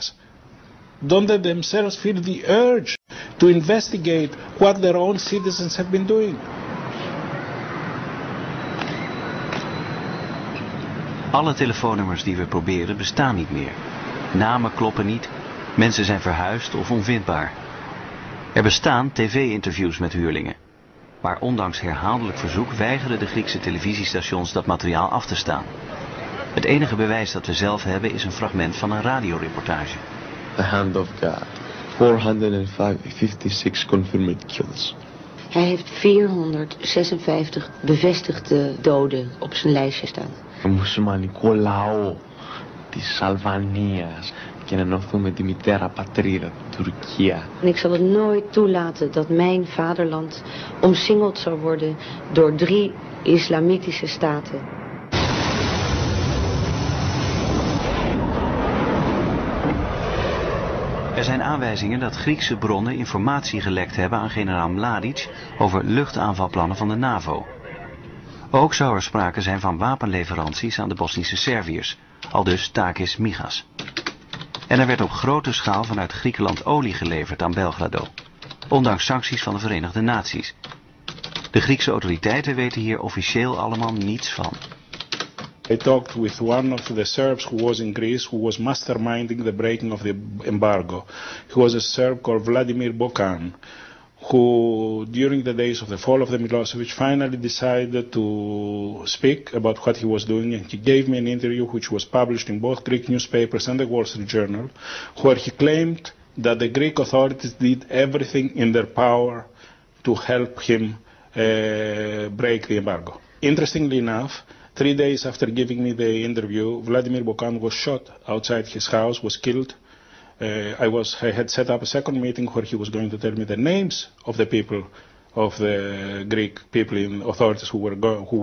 us. Don't they themselves feel the urge to investigate what their own citizens have been doing? Alle telefoonnummers die we proberen bestaan niet meer. Namen kloppen niet, mensen zijn verhuisd of onvindbaar. Er bestaan tv-interviews met huurlingen. Maar ondanks herhaaldelijk verzoek weigeren de Griekse televisiestations dat materiaal af te staan. Het enige bewijs dat we zelf hebben is een fragment van een radioreportage. The hand of God. 456 confirmed kills. Hij heeft 456 bevestigde doden op zijn lijstje staan. Το μουσουλμανικό λαό της Αλβανίας και να ενωθούμε τη μητέρα πατρίδα, Τουρκία. En ik zal het nooit toelaten dat mijn vaderland omsingeld zal worden door 3 islamitische staten. Er zijn aanwijzingen dat Griekse bronnen informatie gelekt hebben aan generaal Mladic over luchtaanvalplannen van de NAVO. Ook zou er sprake zijn van wapenleveranties aan de Bosnische Serviërs, aldus Takis Migas. En er werd op grote schaal vanuit Griekenland olie geleverd aan Belgrado, ondanks sancties van de Verenigde Naties. De Griekse autoriteiten weten hier officieel allemaal niets van. I talked with one of the Serbs who was in Greece, who was masterminding the breaking of the embargo. He was a Serb called Vladimir Bokan, who during the days of the fall of the Milosevic finally decided to speak about what he was doing, and he gave me an interview which was published in both Greek newspapers and the Wall Street Journal, where he claimed that the Greek authorities did everything in their power to help him break the embargo. Interestingly enough, 3 days after giving me the interview, Vladimir Bokan was shot outside his house, was killed. I had set up a second meeting where he was going to tell me the names of the people, of the Greek people in authorities who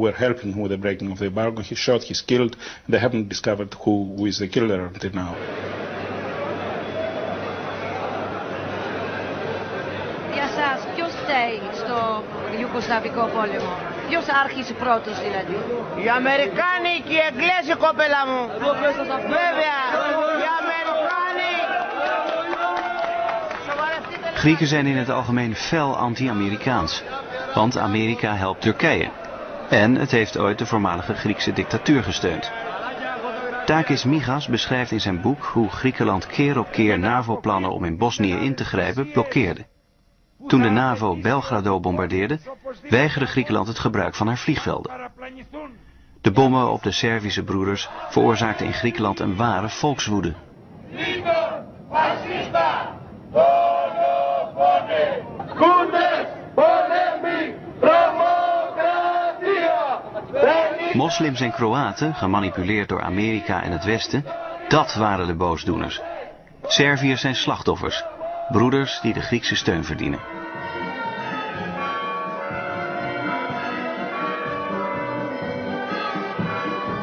were helping him with the breaking of the embargo. He's shot, he's killed. They haven't discovered who is the killer until now. Για σας, ποιος φταίει στο Ιουγκοσλαβικό πόλεμο? Ποιος άρχισε πρώτος δηλαδή? Οι Αμερικάνοι και οι Εγγλέζοι, κοπέλα μου. Βέβαια, οι Αμερικάνοι. Grieken zijn in het algemeen fel anti-Amerikaans, want Amerika helpt Turkije. En het heeft ooit de voormalige Griekse dictatuur gesteund. Takis Migas beschrijft in zijn boek hoe Griekenland keer op keer NAVO-plannen om in Bosnië in te grijpen blokkeerde. Toen de NAVO Belgrado bombardeerde, weigerde Griekenland het gebruik van haar vliegvelden. De bommen op de Servische broeders veroorzaakten in Griekenland een ware volkswoede. Moslims en Kroaten, gemanipuleerd door Amerika en het Westen, dat waren de boosdoeners. Serviërs zijn slachtoffers, broeders die de Griekse steun verdienen.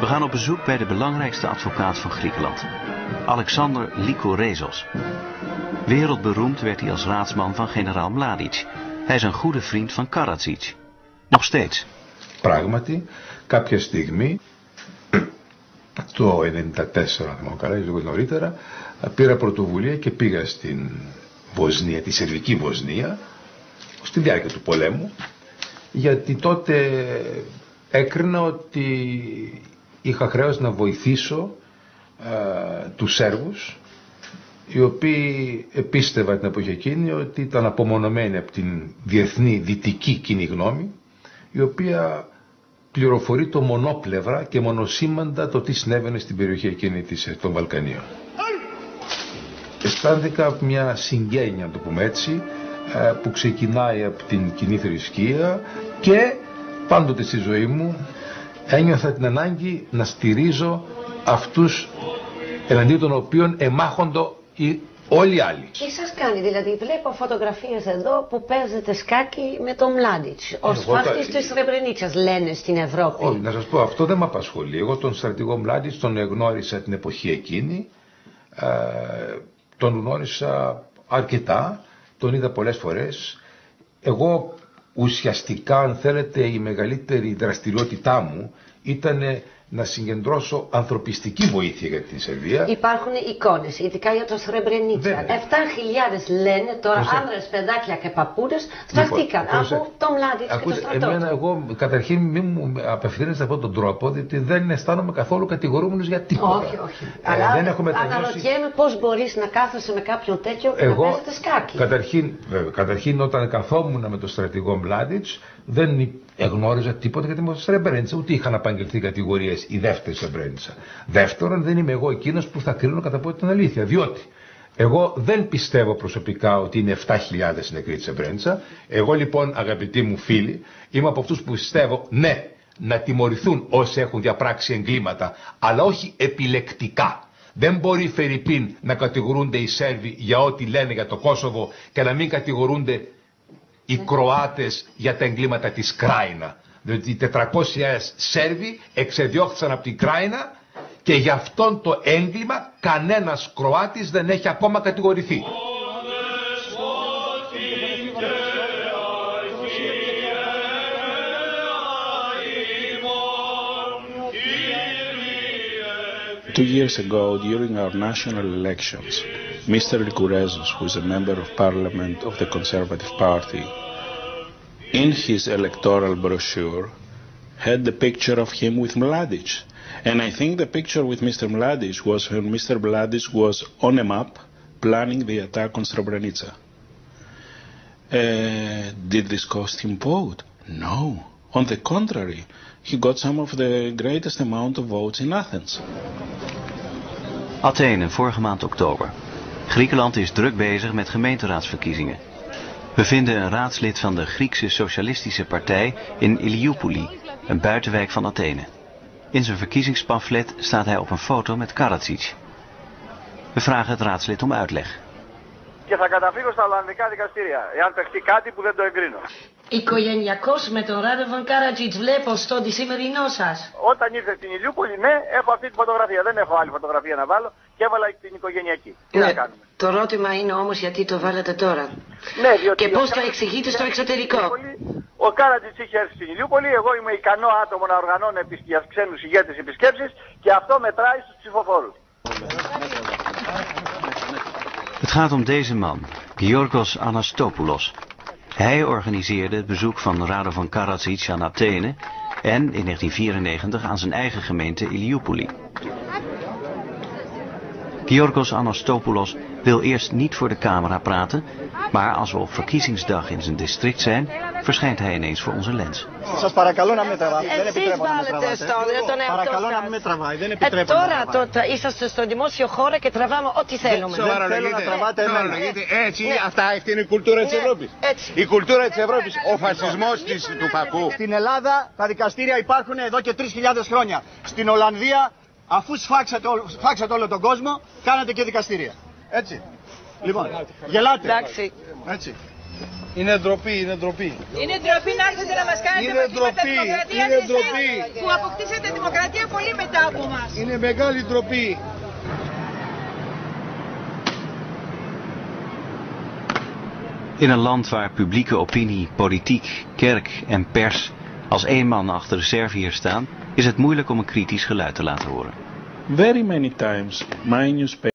We gaan op bezoek bij de belangrijkste advocaat van Griekenland, Alexander Lykorezos. Wereldberoemd werd hij als raadsman van generaal Mladic. Hij is een goede vriend van Karadzic. Nog steeds. Πράγματι, κάποια στιγμή, το 1994, αν θυμάμαι καλά, λίγο νωρίτερα, πήρα πρωτοβουλία και πήγα στην Βοσνία, τη Σερβική Βοσνία, στη διάρκεια του πολέμου, γιατί τότε έκρινα ότι είχα χρέος να βοηθήσω τους Σέρβους, οι οποίοι επίστευαν την εποχή εκείνη ότι ήταν απομονωμένοι από την διεθνή δυτική κοινή γνώμη, η οποία πληροφορεί το μονόπλευρα και μονοσήμαντα το τι συνέβαινε στην περιοχή εκείνη των Βαλκανίων. Αισθάνθηκα μια συγγένεια, να το πούμε έτσι, που ξεκινάει από την κοινή θρησκεία και πάντοτε στη ζωή μου ένιωθα την ανάγκη να στηρίζω αυτούς εναντίον των οποίων εμάχοντο όλοι οι άλλοι. Τι σας κάνει, δηλαδή βλέπω φωτογραφίες εδώ που παίζετε σκάκι με τον Μλάντιτς, ο σφάχτης της Σρεμπρενίτσας λένε στην Ευρώπη. Όχι, να σας πω, αυτό δεν με απασχολεί. Εγώ τον στρατηγό Μλάντιτς τον γνώρισα την εποχή εκείνη, τον γνώρισα αρκετά, τον είδα πολλές φορές. Εγώ ουσιαστικά, αν θέλετε, η μεγαλύτερη δραστηριότητά μου ήταν να συγκεντρώσω ανθρωπιστική βοήθεια για την Σερβία. Υπάρχουν εικόνες, ειδικά για το Σρεμπρενίτσα. 7.000 λένε τώρα άνδρες, παιδάκια και παππούδες θαυτήκαν από τον Μλάντιτς και το στρατό. Εγώ καταρχήν μην μου απευθύνεστε αυτόν τον τρόπο, διότι δεν αισθάνομαι καθόλου κατηγορούμενος για τίποτα. Όχι, όχι. Αλλά αναρωτιέμαι πώς μπορείς να κάθεσαι με κάποιον τέτοιο και να παίζετε σκάκι. Καταρχήν όταν καθόμουν με τον στρατηγό Μλάντιτς δεν εγνώριζα τίποτα για τη Σρεμπρένιτσα, ούτε είχαν απαγγελθεί κατηγορίες η δεύτερη Σρεμπρένιτσα. Δεύτερον, δεν είμαι εγώ εκείνος που θα κρίνω κατά πότε την αλήθεια, διότι εγώ δεν πιστεύω προσωπικά ότι είναι 7.000 νεκροί της Σρεμπρένιτσα. Εγώ λοιπόν, αγαπητοί μου φίλοι, είμαι από αυτούς που πιστεύω ναι, να τιμωρηθούν όσοι έχουν διαπράξει εγκλήματα, αλλά όχι επιλεκτικά. Δεν μπορεί φερειπίν να κατηγορούνται οι Σέρβοι για ό,τι λένε για το Κόσοβο και να μην κατηγορούνται οι Κροάτες για τα εγκλήματα της Κράινα. Διότι οι 400.000 Σέρβοι εξεδιώχθησαν από την Κράινα και για αυτόν το έγκλημα κανένας Κροάτης δεν έχει ακόμα κατηγορηθεί. Two years ago, during our national elections, Mr. Likourezos, who is a member of parliament of the Conservative Party, in his electoral brochure, had the picture of him with Mladic. And I think the picture with Mr. Mladic was when Mr. Mladic was on a map planning the attack on Srebrenica. Did this cost him vote? No. On the contrary, he got some of the greatest amount of votes in Athens. Athene, vorige maand oktober. Griekenland is druk bezig met gemeenteraadsverkiezingen. We vinden een raadslid van de Griekse Socialistische Partij in Ilioupoli, een buitenwijk van Athene. In zijn verkiezingspamflet staat hij op een foto met Karadzic. We vragen het raadslid om uitleg. Και θα καταφύγω στα Ολλανδικά δικαστήρια, εάν παιχτεί κάτι που δεν το εγκρίνω. Οικογενειακός με τον Ράδεβον Κάρατζιτς βλέπω στον τη σημερινό σας. Όταν ήρθε στην Ηλιούπολη, ναι, έχω αυτή τη φωτογραφία. Δεν έχω άλλη φωτογραφία να βάλω και έβαλα την οικογενειακή. Τι να κάνουμε. Το ερώτημα είναι όμως γιατί το βάλατε τώρα. Ναι, διότι και πώς το εξηγείτε στο εξωτερικό. Ο Κάρατζιτς είχε έρθει στην Ηλιούπολη, εγώ είμαι ικανό άτομο να οργανώνω για ξένους ηγέτες επισκέψεις και αυτό μετράει στους ψηφοφόρους. Het gaat om deze man, Giorgos Anastopoulos. Hij organiseerde het bezoek van Radovan Karadzic aan Athene en in 1994 aan zijn eigen gemeente Ilioupoli. Giorgos Anastopoulos wil eerst niet voor de camera praten, maar als we op verkiezingsdag in zijn district zijn, verschijnt hij ineens voor onze lens. Σας παρακαλώ να με τραβάτε. Δεν επιτρέπω να με βάλετε τον εαυτό παρακαλώ να με τραβάει. Δεν επιτρέπω. Τώρα είσαστε στο δημόσιο χώρο και τραβάμε ό,τι θέλουμε. Δεν θέλω να τραβάτε εμένα. Έτσι, αυτή είναι η κουλτούρα της Ευρώπης. Η κουλτούρα της Ευρώπης. Ο φασισμός του φακού. Στην Ελλάδα τα δικαστήρια υπάρχουν εδώ και 3.000 χρόνια. Στην Ολλανδία, αφού σφάξατε όλο τον κόσμο, κάνατε και δικαστήρια. Έτσι. Λοιπόν, γελάτε. Έτσι. Είναι ντροπή, είναι ντροπή. Είναι ντροπή να έρθετε να μας κάνετε μαθήματα δημοκρατίας που αποκτήσατε δημοκρατία πολύ μετά από εμάς. Είναι μεγάλη ντροπή. In een land waar publieke opinie, politiek, kerk en pers als één man achter de Serviërs staan, is het moeilijk om een kritisch geluid te laten horen. Very many times my newspaper